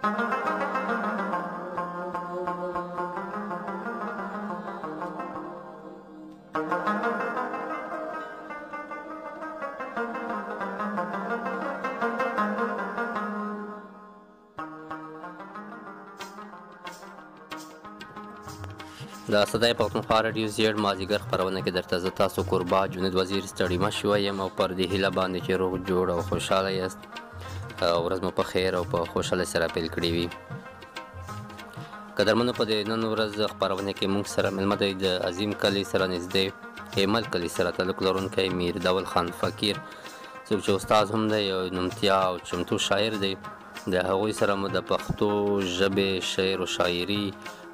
د صدای پښتونخوا راډیو زیړ مازدیګر خپرونه کې درته زه تاسو کوربه جنید وزیر ستړي مه شوئ یم او پر دې هیله باندې چې روغ جوړ او خوشحاله یاست ورځ مو په خیر او په خوشحالۍ سره پیل کړې وي قدرمنو په دې نن ورځ خپرونه کې موږ سره مېلمه دی د عظیم کلي سره نږدې هیمل کلي سره تعلق لرونکی میر دول خان فقیر څوک چې استاد هم دی یو نومتیا او چمتو شاعر دی د هغوی سره مو د پښتو ژبې شعر و شاعري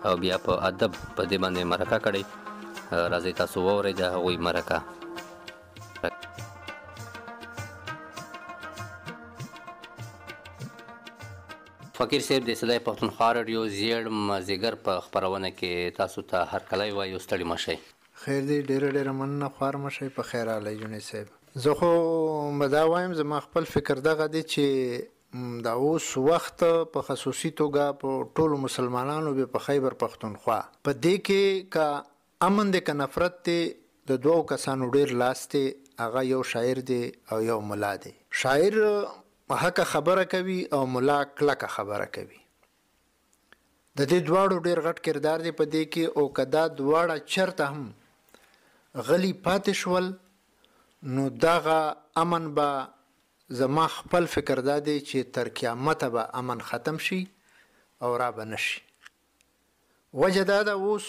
او بیا په ادب په دې باندې مرکه کړې راځئ تاسو واورئ د هغوی مرکه فقیر صاحب د صدای پښتونخوا راډیو زیړ مازدیګر په خپرونه کې تاسو ته هرکلی وایو ستړي مه شئ خیر دی ډېره مننه خوار مه شئ په خیر راغلی جونې صاحب زه خو به دا وایم زما خپل فکر دغه دی چې دا اوس وخت په خصوصي توګه په ټولو مسلمانانو به په خیبر پښتونخوا په دې کې کا امن دی که نفرت دی د دوو کسانو ډېر لاس دی هغه یو شاعر دی او یو ملا دی شاعر حق خبره کوي او ملا کلکه خبره کوي د دې دواړو ډېر غټ کردار دی په دې کې او که دا دواړه چرته هم غلی پاتې شول نو دغه امن به زما خپل فکر دا دی چې تر قیامته به امن ختم شي او را به نشي وجه دا ده اوس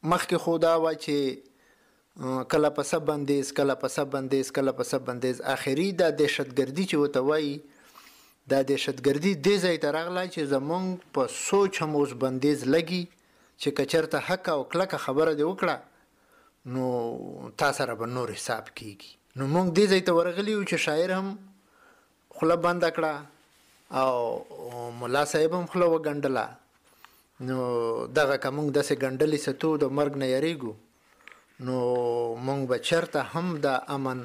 مخکې خو دا وه چې کله پسه بندیز کله پسه بندیز کله پسه بندیز آخري دا دهشتګردي چې ورته وایي دا دهشتګردي دې ځای ته راغله چې زمونږ په سوچ هم اوس بندیز لګي چې که چېرته حق او کلکه خبره دې وکړه نو تا سره به نور حساب کیږي نو موږ دې ځای ته ورغلي یو چې شاعر هم خوله بنده کړه او ملا صاحب هم خوله وګنډله نو دغه که موږ داسې ګنډلې ستو د مرګ نه یریږو نو موږ به چېرته هم د امن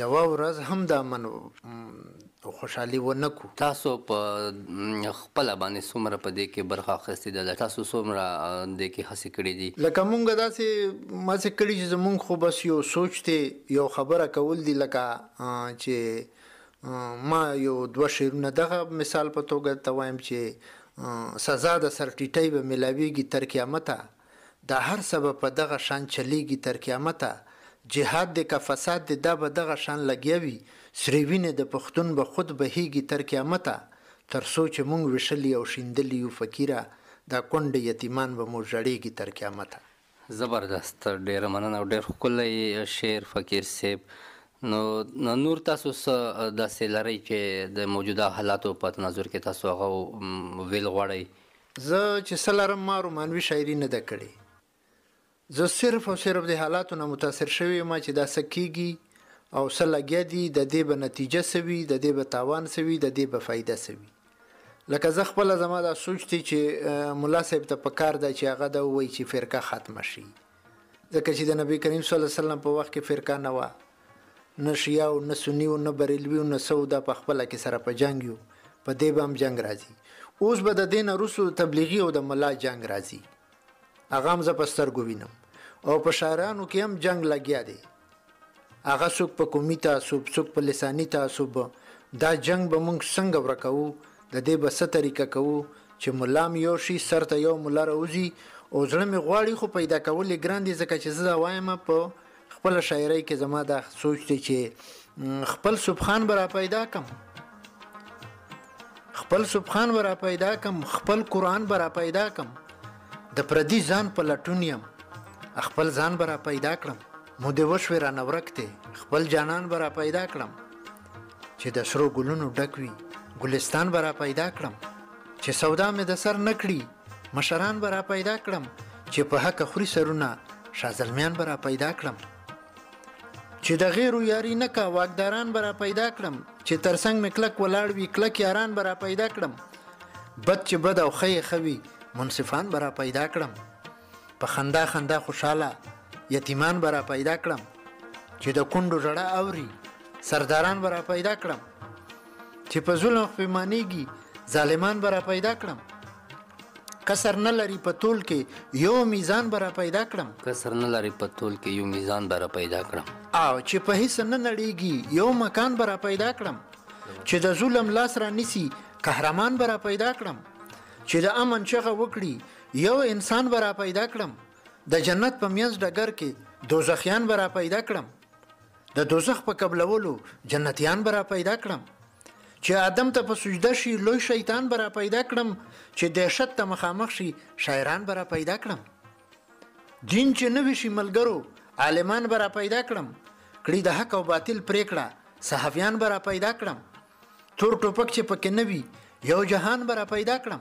یوه ورځ هم د امن خوشحالي ونه کړو تاسو په خپله باندې څومره په دې کې برخه اخیستې ده تاسو څومره دې کې هڅې کړې دي لکه موږ داسې هڅې کړي چې زموږ خو بس یو سوچ دی یو خبره کول دي لکه چې ما یو دوه شعرونه دغه مثال په توګه ته وایم چې سزا د سرټیټۍ به میلاویږي تر قیامته دا هر څه به په دغه شان چلیږي تر قیامته جهاد دی که فساد دی دا به دغه شان لګیا وي سرې وینې د پښتون به خود بهیږي تر قیامته تر څو چې موږ ویشلي او شیندلي یو فقیره دا کونډې یتیمان به مو ژړېږي تر قیامته زبردست ډېره مننه او ډېر ښکلی شعر فقیر صاحب نو نور تاسو څه داسې لرئ چې د موجوده حالاتو په تناظر کې تاسو هغه ویل غواړئ زه چې څه لرم ما رومانوي شاعري نه ده کړې زه صرف او صرف د حالاتو نه متاثر شوی یم چې دا څه کیږي او څه لګیا دي د دې به نتیجه څه وي د دې به تاوان څه وي د دې به فایده څه وي لکه زه خپله زما دا سوچ دی چې ملا صاحب ته پکار ده چې هغه دا ووایي چې فرقه ختمه شي ځکه چې د نبي کریم صلی الله علیه وسلم په وخت کې فرقه نه وه نه شیعه او نه سني او نه بریلوي او نه څه دا په خپله کې سره په جنګ یو په دې به هم جنګ راځي اوس به د دې نه وروستو تبلیغي او د ملا جنګ راځي هغه هم زه په سترګو وینم او په شاعرانو کې هم جنګ لګیا دی هغه څوک په قومي تعصب څوک په لساني تعصب دا جنګ به موږ څنګه ورکوو د دې به څه طریقه کوو چې ملا م یو شي سر ته یو ملا راوځي او زړه مې غواړي خو پیدا کول یې ګران دي ځکه چې زه دا وایم په خپله شاعرۍ کې زما دا سوچ دی چې خپل سبحان به را پیدا کم خپل سبحان به را پیدا کم خپل قرآن به را پیدا کم د پردي ځان په لټون یم خپل ځان به را پیدا کړم مو دې وشوې رانه ورک دی خپل جانان به را پیدا کړم چې د سرو ګلونو ډک وي ګلستان به را پیدا کړم چې سودا مې د سر نه کړي مشران به را پیدا کړم چې په حق خوري سرونه شازلمیان به را پیدا کړم چې د غیرو یاري نه کا واکداران به را پیدا کړم چې ترڅنګ مې کلک ولاړ وي کلک یاران به را پیدا کړم بد چې بد او ښه یې ښه وي منصفان به را پیدا کړم په خندا خندا خوشحاله یتیمان به را پیدا کړم چې د کونډو ژړه اوري سرداران به را پیدا کړم چې په ظلم پښیمانېږي ظالمان به را پیدا کړم. کسر نه لري په طول کې یو میزان به را پیدا کړم. کسر نه لري په طول کې یو میزان به را پیدا کړم. او چې په هیڅ نه نړیږي یو مکان به را پیدا کړم. چې د ظلم لاس را نیسي قهرمان به را پیدا کړم. چې د امن چغه وکړي یو انسان به را پیدا کړم. د جنت په منځ ډګر کې دوزخیان به را پیدا کړم. د دوزخ په قبلولو جنتیان به را پیدا کړم. چې آدم ته په سجده شي لوی شیطان به را پیدا کړم. چې دهشت ته مخامخ شي شاعران به را پیدا کړم. دین چې نوي شي ملګرو عالمان به را پیدا کړم. کړي د حق او باطل پریکړه صحافیان به را پیدا کړم. تور ټوپک چې پکې نه وي یو جهان به را پیدا کړم.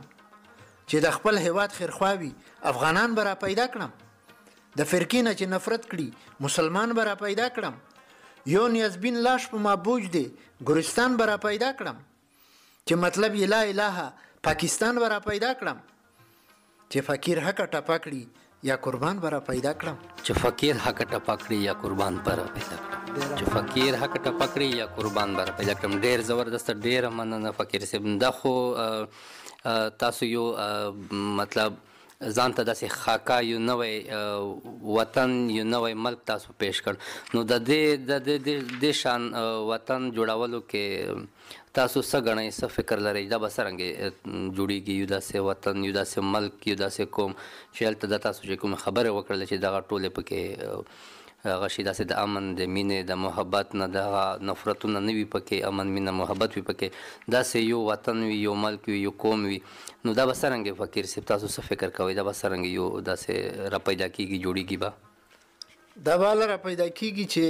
چې د خپل هیواد خیرخواوي افغانان به را پیدا کړم. د فرقې نه چې نفرت کړي مسلمان به را پیدا کړم. یو نیازبین لاش په ما بوج دی ګورستان به را پیدا کړم. چې مطلب یې لا اله پاکستان به را پیدا کړم. چې فقیر حق ټپا کړي یا قربان به را پیدا کړم. چې فقیر حق ټپا کړي یا قربان به را پیدا کړم. چې فقیر حق ټپا کړي یا قربان به را پیدا کړم. ډېر زبردست ډېره مننه فقیر صاحب. دا خو تاسو یو مطلب ځان ته داسې خاکا یو نوی وطن یو نوی ملک تاسو پیش کړ. نو د دې شان وطن جوړولو کې تاسو څه ګڼئ څه فکر لرئ دا به څرنګه جوړیږي یو داسې وطن یو داسې ملک یو داسې قوم چې هلته د تاسو چې کومې خبرې وکړلې چې دغه ټولې پکې هغه شي داسې د امن د مینې د محبت نه دغه نفرتونه نه وي پکې امن مینه محبت وي پکې داسې یو وطن وي یو ملک وي یو قوم وي. نو دا به څرنګه فقیر صاحب تاسو څه فکر کوئ دا به څرنګه یو داسې را پیدا کېږي جوړیږي به؟ دا به هله را پیدا کېږي چې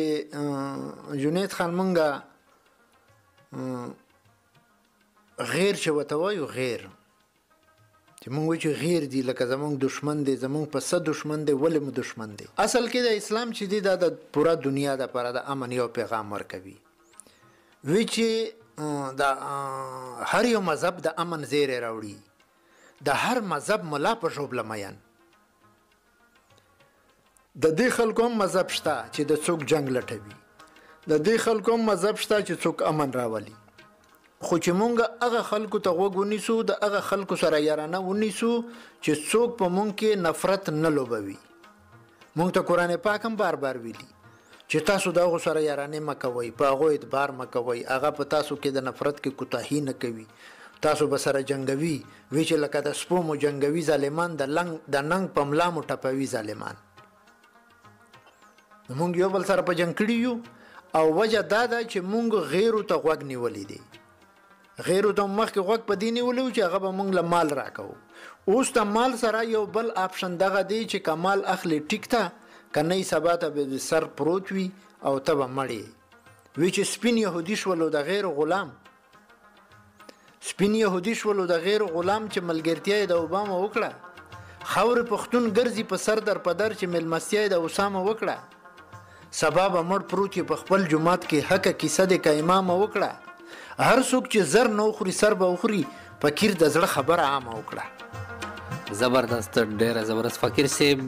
جنید خان مونږه غیر چې ورته وایو غیر چې مونږ وایو چې غیر دی لکه زمونږ دشمن دی زمونږ په څه دشمن دی ولې مو دشمن دی. اصل کې د اسلام چې دی دا د پوره دنیا دپاره د امن یو پیغام ورکوي. وی چې د هر یو مذهب د امن زیری راوړي. د هر مذهب ملا په ژوبله مین. د دې خلکو هم مذهب شته چې د څوک جنگ لټوي. د دې خلکو هم مذهب شته چې څوک امن راولي. خو چې مونږ هغه خلکو ته غوږ ونیسو د هغه خلکو سره یارانه ونیسو چې څوک په مونږ کې نفرت نه لوبوي. مونږ ته قرآن پاک هم بار بار ویلي چې تاسو د هغو سره یارانې مه کوئ په هغو اعتبار مه کوئ هغه په تاسو کې د نفرت کې کوتاهي نه کوي تاسو به سره جنګوي. وی چې لکه د سپو مو جنګوي ظالمان د ننګ په ملا مو ټپوي ظالمان. مونږ یو بل سره په جنګ کړي یو او وجه دا ده چې مونږ غیرو ته غوږ نیولی دی. غیرو ته مخکې غوږ په دې نیولی و چې هغه به مونږ له مال راکوو. اوس ته مال سره یو بل آپشن دغه دی چې که مال اخلي ټیک ته که نه سبا ته به سر پروت وي او ته به مړې. وی چې سپین یهودي شولو د غیر غلام سپین یهودي شولو د غیر غلام چې ملګرتیا یې د اوباما وکړه. خاورې پښتون ګرځي په سر در په در چې مېلمستیا یې د اسامه وکړه. سبا به مړ پروت یې په خپل جومات کې حقه کیسه دی که امامه وکړه. هر څوک چې زر نه وخوري سر به وخوري. فقیر د زړه خبره عامه وکړه. زبردست ډېره زبردست فقیر صاحب.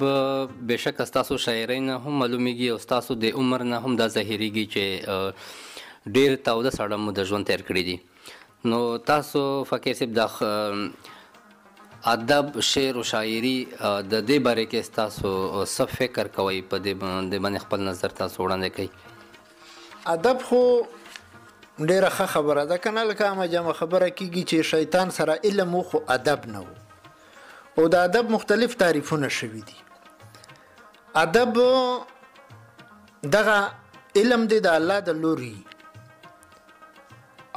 بېشکه ستاسو شاعرۍ نه هم معلومیږي او ستاسو د عمر نه هم دا ظاهریږي چې ډېر تاوده ساړه مو د ژوند تیر کړي دي. نو تاسو فقیر صاحب د ادب شعر و شاعري د دې باره کې ستاسو څه فکر کوئ په دې باندې خپل نظر تاسو وړاندې کوئ؟ ادب خو ډیره ښه خبره ده که نه لکه عامه جامه خبره کېږي چې شیطان سره علم و خو ادب نه و. او د ادب مختلف تعریفونه شوي دي. ادب دغه علم دی د الله د لوري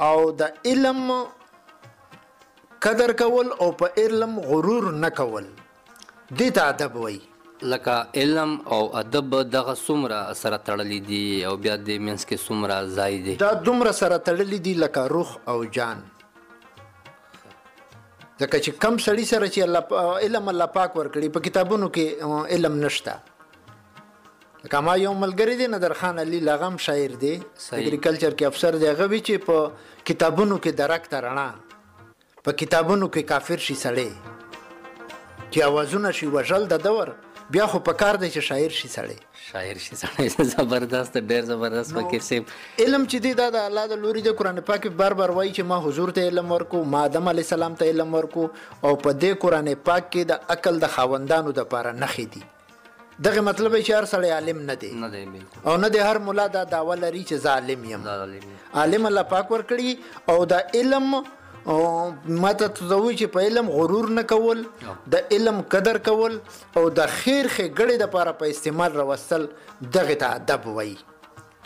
او د علم قدر کول او په علم غرور نه کول دې ته ادب وایي. لکه علم او ادب دغه څومره سره تړلي دي او بیا د منځ کې څومره ځای دی؟ دا دومره سره تړلي دي لکه روح او جان. ځکه چې کم سړي سره چې علم الله پاک ورکړي په کتابونو کې علم نشته. لکه ما یو ملګری دی نادرخان علي لغم شاعر دی اګریکلچر کې افسر دی. هغه وی چې په کتابونو کې درک ته رڼا په کتابونو کې کافر شي سړی چې اوازونه شي وژل د دور بیا خو په کار دی چې شاعر شي سړی شاعر شي سړی زبردست ډېر زبردست فقیر صاحب علم چې دی دا د الله د لوري د قرآن پاک بار بار وایي چې ما حضور ته علم ورکو ما آدم علیه السلام ته علم ورکو او په دې قرآن پاک کې د عقل د خاوندانو دپاره نښې دي دغه مطلب چې هر سړی عالم نه دی نه دی بالکل او نه د هر مولا دا دعوه لري چې زه عالم یم عالم الله پاک ورکړي او د علم ما ته تزوی چې په علم غرور نه کول د علم قدر کول او د خیر ښېګړې دپاره په استعمال راوستل دغې ته ادب وایي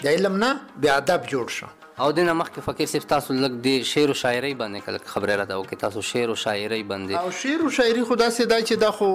د علم نه بیا ادب جوړ شو او دې نه مخکې فقیر صاحب تاسو لږ د شعر و شاعرۍ باندې کله خبرې راته وکړئ تاسو شعر و شاعرۍ باندې او شعر و شاعري خو داسې دا چې دا خو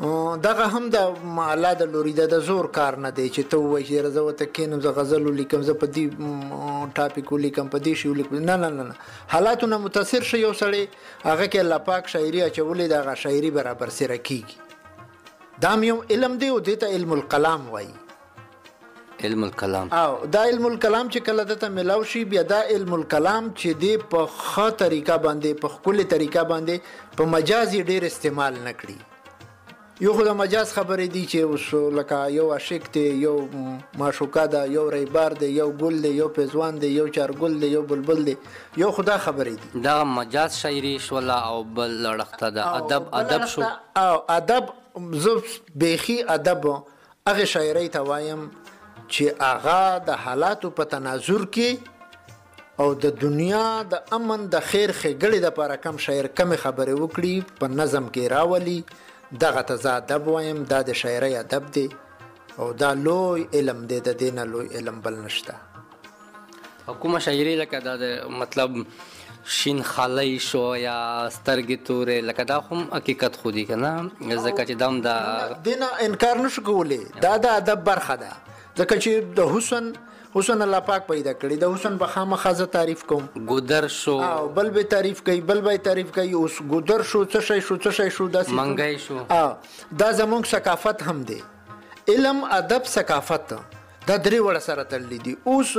دغه هم د الله د لوري د زور کار نه دی چې ته ووایې چې زه ورته کښېنم زه غزل ولیکم زه په دې ټاپک ولیکم په دې شي ولیکم نه نه نه حالاتو نه متاثر شي یو سړی هغه کې الله پاک شاعري اچولې د هغه شاعري برابر سره کېږي دا هم یو علم دی او دې ته علم الکلام وایي علم الکلام او دا علم الکلام چې کله دته ملاو شي بیا دا علم الکلام چې دی په ښه طریقه باندې په ښکلې طریقه باندې په مجاز یې ډېر استعمال نه کړي یو خو د مجاز خبرې دي چې اوس لکه یو عاشق دی یو معشوقه ده یو ریبار دی یو ګل دی یو پیزوان دی یو چارګل دی یو بلبل دی یو خو دا خبرې دي دا مجاز شاعري شوله او بل اړخته د ادب شو او ادب زه بیخي ادب هغې شاعرۍ ته وایم چې هغه د حالاتو په تناظر کې او د دنیا د امن د خیر ښېګړې دپاره کم شاعر کمې خبرې وکړي په نظم کې راولي دغه ته زه ادب وایم دا د شاعرۍ ادب دی او دا لوی علم دی د دې نه لوی علم بل نشته او کومه شاعري لکه دا د مطلب شین خالی شو یا سترګې تورې لکه دا هم حقیقت خو دی که نه ځکه چې دا هم د دې نه انکار نشو کولی دا د ادب برخه ده ځکه چې د حسن الله پاک پیدا کړي د حسن به خامخا زه تعریف کوم ګودر شو او بل به تعریف کوي بل به تعریف کوي اوس ګودر شو څه شی شو داسې منګی شو دا زموږ ثقافت هم دی علم ادب ثقافت دا درې وړه سره تړلي دي اوس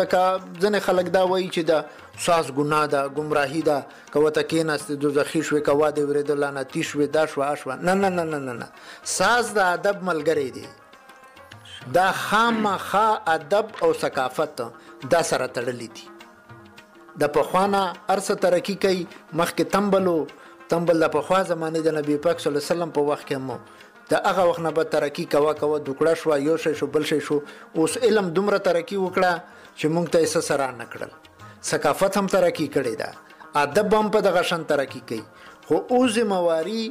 لکه ځینې خلک دا وایي چې دا ساز ګناه ده ګمراهي ده که ورته کېناستې دوزخي شوې که واده ورېده لعنتي شوې دا شوه شوه نه نه نه نه نه ساز د ادب ملګری دی دا خامخا ادب او ثقافت دا سره تړلي دي د پخوانه هر څه ترقي کوي مخکې تنبل د پخوا زمانې د نبي پاک صلی الله علیه وسلم په وخت کې مو د هغه وخت نه به ترقي کوه دوکړه شوه یو شی شو بل شی شو اوس علم دومره ترقي وکړه چې موږ ته یې څه سره نه کړل ثقافت هم ترقي کړې ده ادب هم په دغه شان ترقي کوي خو اوس ذمواري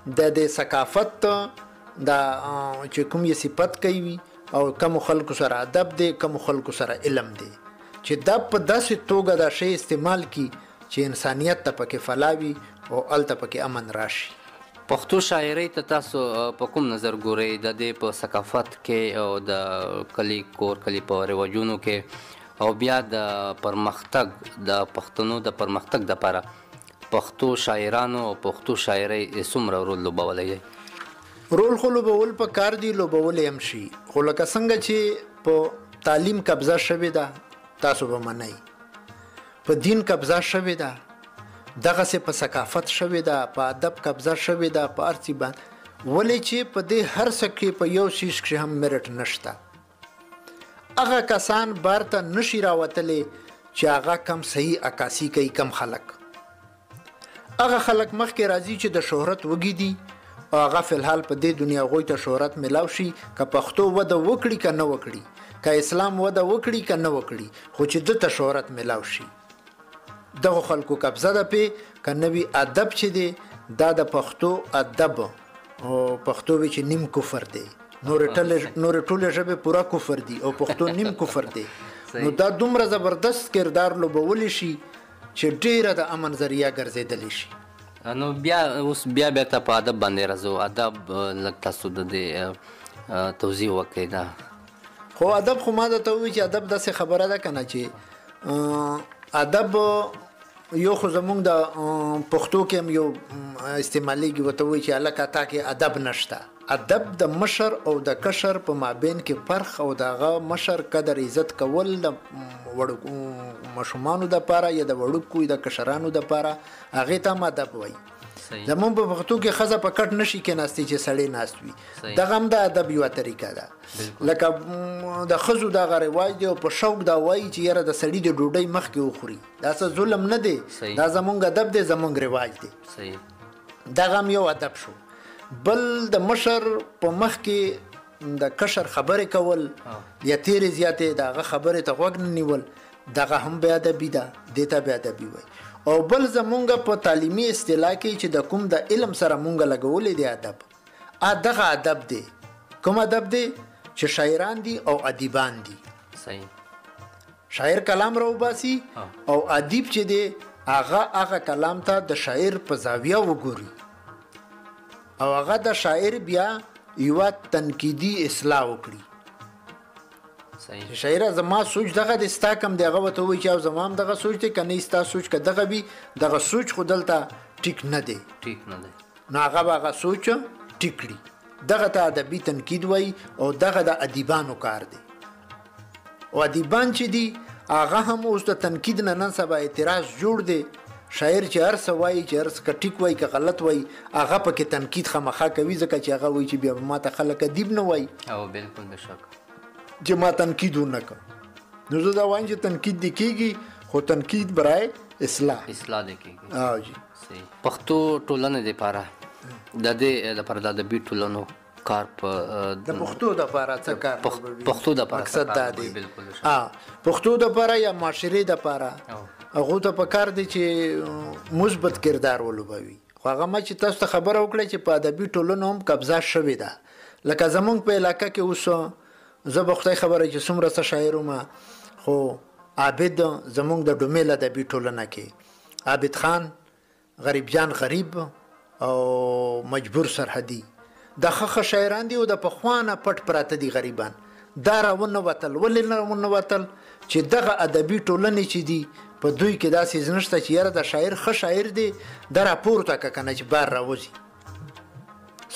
د دې ثقافت د چې کوم یې صفت کوي او کم خلکو سره ادب دی کم خلکو سره علم دی چې دا په داسې توګه دا شی استعمال کی چې انسانیت ته پکې فلاوي او هلته پکې امن راشي پښتو شاعرۍ ته تاسو په کوم نظر ګورئ د دې په ثقافت کې او د کلي کور کلي په رواجونو کې او بیا د پرمختګ د پښتنو د پرمختګ دپاره پښتو شاعرانو او پښتو شاعرۍ څومره رول لوبولی دی رول خو لوبول په کار دی لوبولی هم شي خو لکه څنګه چې په تعلیم قبضه شوې ده تاسو به منئ په دین قبضه شوې ده دغسې په ثقافت شوې ده په ادب قبضه شوې ده په هر څه باندې ولې چې په دې هر څه کې په یو څیز کې هم میرټ نشته هغه کسان بار ته نشي راوتلی چې هغه کم صحیح عکاسي کوي کم خلک هغه خلک مخکې راځي چې د شهرت وږي دي او هغه فلحال په دې دنیا غوی ته شهرت ملاو شي که پښتو وده وکړي که نه وکړي که اسلام وده وکړي که نه وکړي خو چې ده ته شهرت ملاو شي دغه خلکو قبضه ده پې که نوي ادب چې دی دا د پښتو ادب او پښتو وی چې نیم کفر دی نور ټولې ژبې پوره کفر دي او پښتو نیم کفر دی نو دا دومره زبردست کردار لوبولی شي چې ډیره د امن ذریعه ګرځېدلی شي نو بیا اوس بیا ته په ادب باندې راځو ادب لږ تاسو د دې توضیح وکړئ دا خو ادب خو ما درته ووایي چې ادب داسې خبره ده که نه چې ادب یو خو زمونږ د پښتو کې هم یو استعمالیږي ورته وایي چې هلکه تا کې ادب نشته ادب د مشر او د کشر په مابین کې فرق او د هغه مشر قدر عزت کول د ماشومانو دپاره یا د وړوکو د کشرانو دپاره هغې ته هم ادب وایي زمونږ په پښتو کې ښځه په کټ نشي کېناستې چې سړی ناست وي. دغه هم د ادب یوه طریقه ده. لکه د ښځو دغه رواج دی او په شوق دا وایي چې یاره د سړي د ډوډۍ مخکې وخوري. دا څه ظلم نه دی، دا زمونږ ادب دی، زمونږ رواج دی. دغه هم یو ادب شو. بل د مشر په مخ کې د کشر خبرې کول یا تیرې زیاتې د هغه خبرې ته غوږ نه نیول، دغه هم بې ادبي ده، دې ته بې ادبي وایي. او بل زمونږ په تعلیمي اصطلاح کې چې د کوم د علم سره مونږ لګولې دی ادب، دغه ادب دی. کوم ادب دی؟ چې شاعران دي او ادیبان دي. شاعر کلام راوباسي او ادیب چې دی هغه کلام ته د شاعر په زاویه وګوري او هغه د شاعر بیا یوه تنقیدي اصلاح وکړي. شاعره زما سوچ دغه دی، ستا کم دی، هغه ورته وایي چې او زما هم دغه سوچ دی، که نه ستا سوچ که دغه وي، دغه سوچ خو دلته ټیک نه دی، نو هغه به هغه سوچ ټیک کړي. دغه ته ادبي تنقید وایي او دغه د ادیبانو کار دی. او ادیبان چې دي هغه هم اوس د تنقید نه نن سبا اعتراض جوړ دی. شاعر چې هر څه وایي، چې هر څه که ټیک وایي که غلط وایي، هغه پکې تنقید خامخا کوي، ځکه چې هغه وایي چې بیا ما ته خلک ادیب نه وایي. او بالکل بشک چې ما تنقید ونه کړ. نو زه دا وایم چې تنقید دې کېږي، خو تنقید برای اصلاح دې کېږي. جی پښتو ټولنې دپاره د دې دپاره د ادبي ټولنو کار په د پښتو دپاره څه کار پښتو دپاره مقصد دا دی. پښتو دپاره یا معاشرې دپاره هغو ته پکار دی چې مثبت کردار ولوبوي. خو هغه ما چې تاسو ته خبره وکړه چې په ادبي ټولنو هم قبضه شوې ده. لکه زمونږ په علاقه کې اوس زه به خدای خبره چې څومره څه شاعر وم، خو عابد زمونږ د ډومیل ادبي ټولنه کې عابد خان، غریب جان غریب او مجبور سرحدي دا ښه شاعران دي او د پخوانه پټ پراته دي غریبان. دا راونه وتل. ولې راونه وتل؟ چې دغه ادبي ټولنې چې دي په دوی کې داسې نشته چې یاره د شاعر ښه شاعر دی دا راپورته که کنه چې بار راوځي،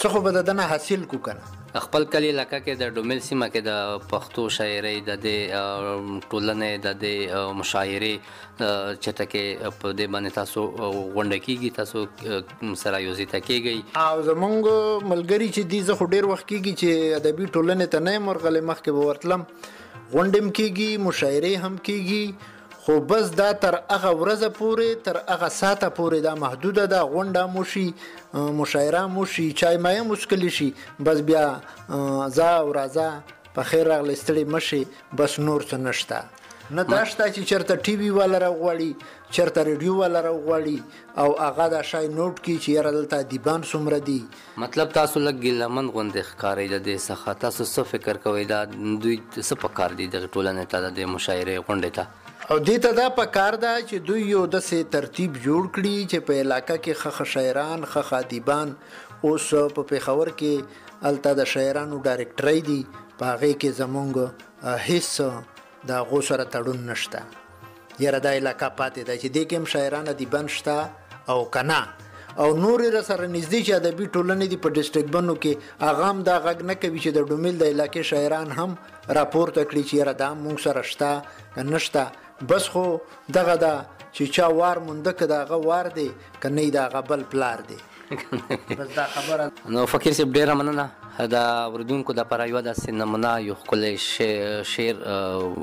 څه خو به د ده نه حاصل کو کنه. خپل کلی علاقه کې د ډومیل سیمه کې د پښتو شاعرۍ د دې ټولنې د دې مشاعرې چېرته کې په دې باندې تاسو غونډه کېږي، تاسو سره یوځای کېږئ؟ او زمونږ ملګري چې دي، زه خو ډېر وخت کېږي چې ادبي ټولنې ته نه یم ورغلی، مخکې به ورتلم، غونډې هم کېږي، مشاعرې هم کېږي، خو بس دا تر هغه ورځه پورې، تر هغه ساعته پورې دا محدوده ده. غونډه مو شي، مشاعره مو شي، چای مایه مو څښلی شي، بس بیا ځه او راځه، په خیر راغلی، ستړی مه شي، بس نور څه نشته. نه دا شته چې چېرته ټي وي والا راوغواړي، چېرته ریډیو والا راوغواړي او هغه دا شی نوټ کړي چې یاره دلته ادیبان څومره دي. مطلب تاسو لږ ګیلهمن غوندې ښکارئ د دې څخه. تاسو څه فکر کوئ دا دوی څه پکار دي دغې ټولنې ته، د دې مشاعرې غونډې ته؟ او دې ته دا پکار ده چې دوی یو داسې ترتیب جوړ کړي چې په علاقه کې ښه شاعران، ښه ادیبان. اوس په پېښور کې هلته د شاعرانو ډایرکټرۍ دي، په هغې کې زمونږ هېڅ د هغو سره تړون نشته. یاره دا علاقه پاتې ده چې دې کې هم شاعران ادیبان شته او که نه. او نورې را سره نږدې چې ادبي ټولنې دي په ډسټرکټ بنو کې، هغه هم دا غږ نه کوي چې د ډومیل د علاقې شاعران هم راپورته کړي چې یاره دا مونږ سره شته که نشته. بس خو دغه ده چې چا وار مونده که د هغه وار دی که نه د هغه بل پلار دی. بس دا خبره. نو فقیر صاحب ډېره مننه د اورېدونکو دپاره یوه داسې نمونه یو ښکلی شعر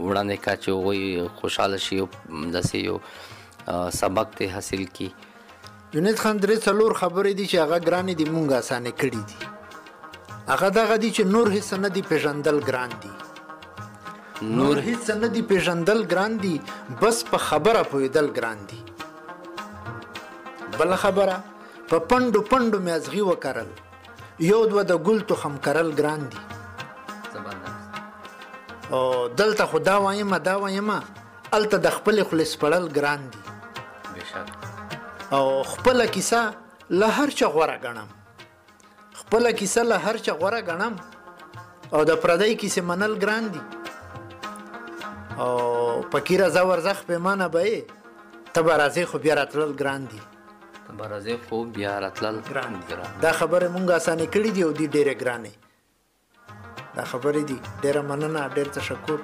وړاندې کړه چې هغوی خوشحاله شي او داسې یو سبق دی حاصل کړي. جنید خان 3-4 خبرې دي چې هغه ګرانې دي، مونږ اسانې کړي دي. هغه دغه دي چې نور هېڅ نه دي پېژندل ګران دي، نور هېڅ نه دي پېژندل ګران دي، بس په خبره پوهېدل ګران دي. بله خبره، په پنډو پنډو میازغي وکرل، یو دوه د ګل تخم کرل ګران دي. او دلته خو دا وایمه دا وایمه، هلته د خپلې خولې سپړل ګران دي. او خپله کیسه له هر چا غوره ګڼم، خپله کیسه له هر چا غوره ګڼم، او د پردی کیسې منل ګران دي. او فقیره زه ورځخ پیمانه به یې، ته به راځې خو بیا راتلل ګران دي. ته به راځې خو بیا راتلل ګران دي. دا خبرې مونږ اسانې کړي دي او دي ډېرې ګرانې دا خبرې دي. ډېره مننه، ډېر تشکر.